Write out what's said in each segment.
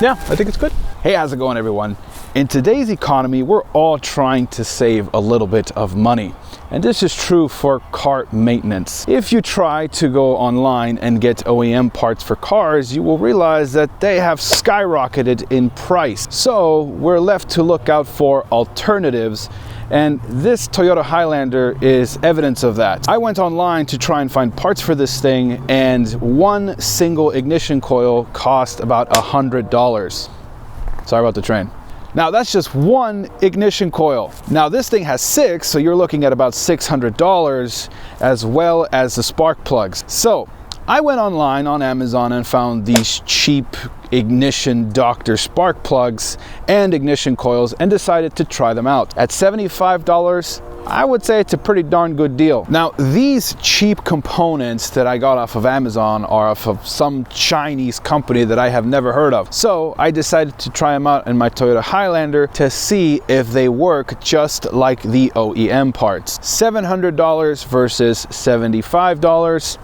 Yeah, I think it's good. Hey, how's it going, everyone? In today's economy, we're all trying to save a little bit of money. And this is true for car maintenance. If you try to go online and get OEM parts for cars, you will realize that they have skyrocketed in price. So we're left to look out for alternatives. And this Toyota Highlander is evidence of that. I went online to try and find parts for this thing, and one single ignition coil cost about $100. Sorry about the train. Now that's just one ignition coil. Now this thing has 6, so you're looking at about $600, as well as the spark plugs. So I went online on Amazon and found these cheap ignition Dr. spark plugs and ignition coils and decided to try them out. At $75, I would say it's a pretty darn good deal. Now, these cheap components that I got off of Amazon are of some Chinese company that I have never heard of. So I decided to try them out in my Toyota Highlander to see if they work just like the OEM parts. $700 versus $75.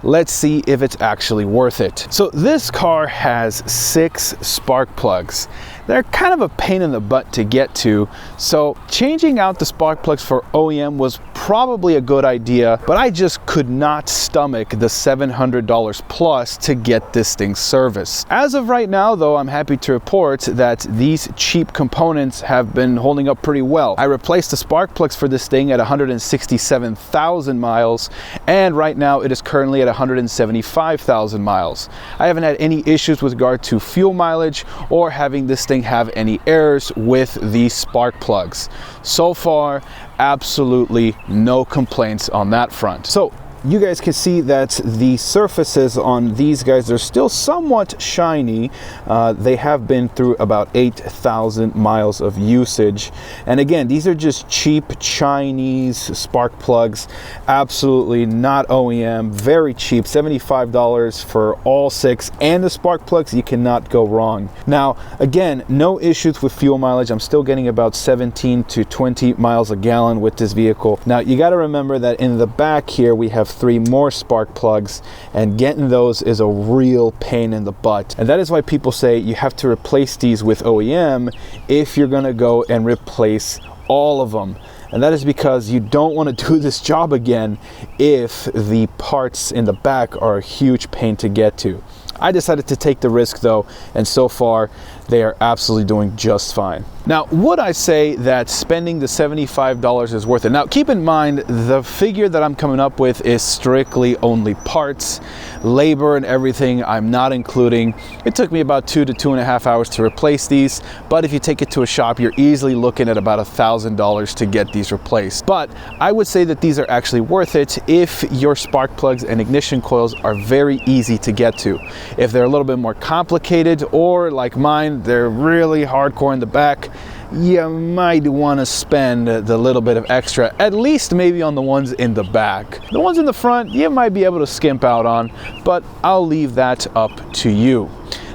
Let's see if it's actually worth it. So this car has 6 spark plugs. They're kind of a pain in the butt to get to, so changing out the spark plugs for OEM was probably a good idea, but I just could not stomach the $700 plus to get this thing serviced. As of right now, though, I'm happy to report that these cheap components have been holding up pretty well. I replaced the spark plugs for this thing at 167,000 miles, and right now it is currently at 175,000 miles. I haven't had any issues with regard to fuel mileage or having this thing have any errors with these spark plugs. So far, absolutely no complaints on that front. So you guys can see that the surfaces on these guys are still somewhat shiny. They have been through about 8,000 miles of usage. And again, these are just cheap Chinese spark plugs. Absolutely not OEM. Very cheap. $75 for all 6. And the spark plugs, you cannot go wrong. Now, again, no issues with fuel mileage. I'm still getting about 17 to 20 miles a gallon with this vehicle. Now, you got to remember that in the back here, we have 3 more spark plugs, and getting those is a real pain in the butt. And that is why people say you have to replace these with OEM if you're going to go and replace all of them. And that is because you don't want to do this job again if the parts in the back are a huge pain to get to. I decided to take the risk though, and so far they are absolutely doing just fine. Now, would I say that spending the $75 is worth it? Now, keep in mind, the figure that I'm coming up with is strictly only parts, labor and everything I'm not including. It took me about 2 to 2.5 hours to replace these, but if you take it to a shop, you're easily looking at about $1,000 to get these replaced. But I would say that these are actually worth it if your spark plugs and ignition coils are very easy to get to. If they're a little bit more complicated, or like mine, they're really hardcore in the back, you might want to spend the little bit of extra, at least maybe on the ones in the back. The ones in the front, you might be able to skimp out on, but I'll leave that up to you.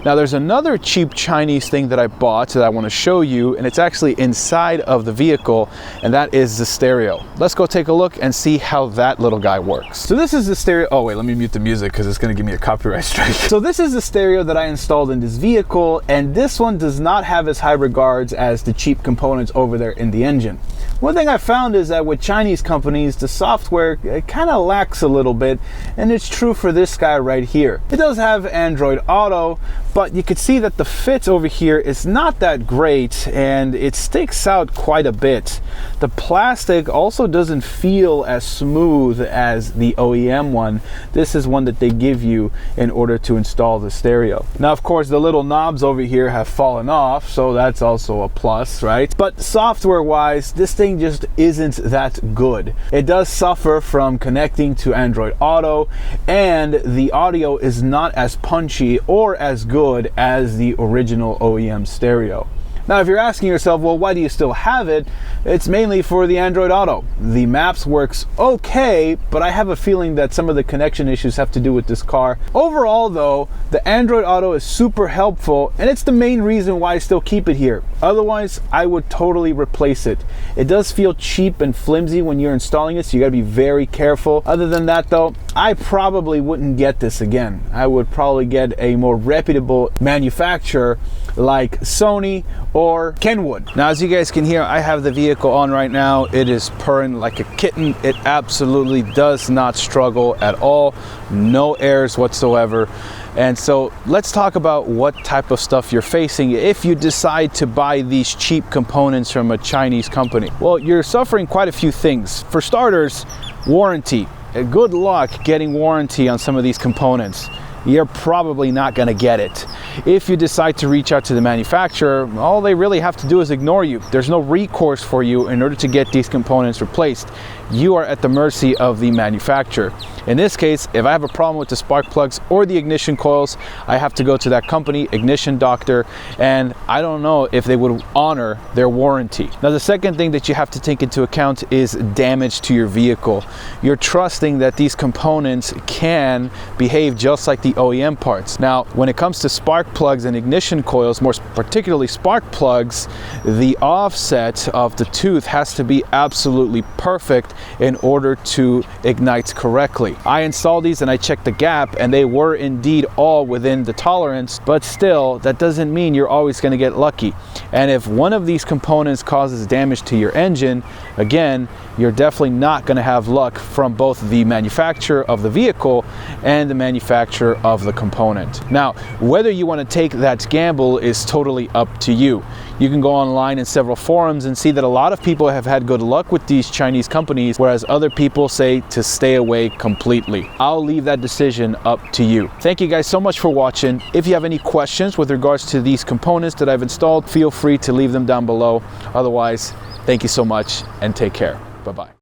Now, there's another cheap Chinese thing that I bought that I want to show you, and it's actually inside of the vehicle, and that is the stereo. Let's go take a look and see how that little guy works. So this is the stereo. Oh wait, let me mute the music because it's going to give me a copyright strike. So this is the stereo that I installed in this vehicle, and this one does not have as high regards as the cheap components over there in the engine. One thing I found is that with Chinese companies, the software kind of lacks a little bit, and it's true for this guy right here. It does have Android Auto, but you can see that the fit over here is not that great, and it sticks out quite a bit. The plastic also doesn't feel as smooth as the OEM one. This is one that they give you in order to install the stereo. Now, of course, the little knobs over here have fallen off, so that's also a plus, right? But software-wise, this thing just isn't that good. It does suffer from connecting to Android Auto, and the audio is not as punchy or as good as the original OEM stereo. Now, if you're asking yourself, well, why do you still have it? It's mainly for the Android Auto. The maps works okay, but I have a feeling that some of the connection issues have to do with this car. Overall, though, the Android Auto is super helpful, and it's the main reason why I still keep it here. Otherwise, I would totally replace it. It does feel cheap and flimsy when you're installing it, so you gotta be very careful. Other than that, though, I probably wouldn't get this again. I would probably get a more reputable manufacturer like Sony or Kenwood. Now, as you guys can hear, I have the vehicle on right now. It is purring like a kitten. It absolutely does not struggle at all. No airs whatsoever. And so let's talk about what type of stuff you're facing if you decide to buy these cheap components from a Chinese company. Well, you're suffering quite a few things. For starters, warranty. Good luck getting warranty on some of these components. You're probably not going to get it. If you decide to reach out to the manufacturer, all they really have to do is ignore you. There's no recourse for you in order to get these components replaced. You are at the mercy of the manufacturer. In this case, if I have a problem with the spark plugs or the ignition coils, I have to go to that company, Ignition Doctor, and I don't know if they would honor their warranty. Now, the second thing that you have to take into account is damage to your vehicle. You're trusting that these components can behave just like the OEM parts. Now, when it comes to spark plugs and ignition coils, more particularly spark plugs, the offset of the tooth has to be absolutely perfect in order to ignite correctly. I installed these and I checked the gap, and they were indeed all within the tolerance, but still, that doesn't mean you're always going to get lucky. And if one of these components causes damage to your engine, again, you're definitely not going to have luck from both the manufacturer of the vehicle and the manufacturer of the component. Now, whether you want to take that gamble is totally up to you. You can go online in several forums and see that a lot of people have had good luck with these Chinese companies, whereas other people say to stay away completely. I'll leave that decision up to you. Thank you guys so much for watching. If you have any questions with regards to these components that I've installed, feel free to leave them down below. Otherwise, thank you so much and take care. Bye-bye.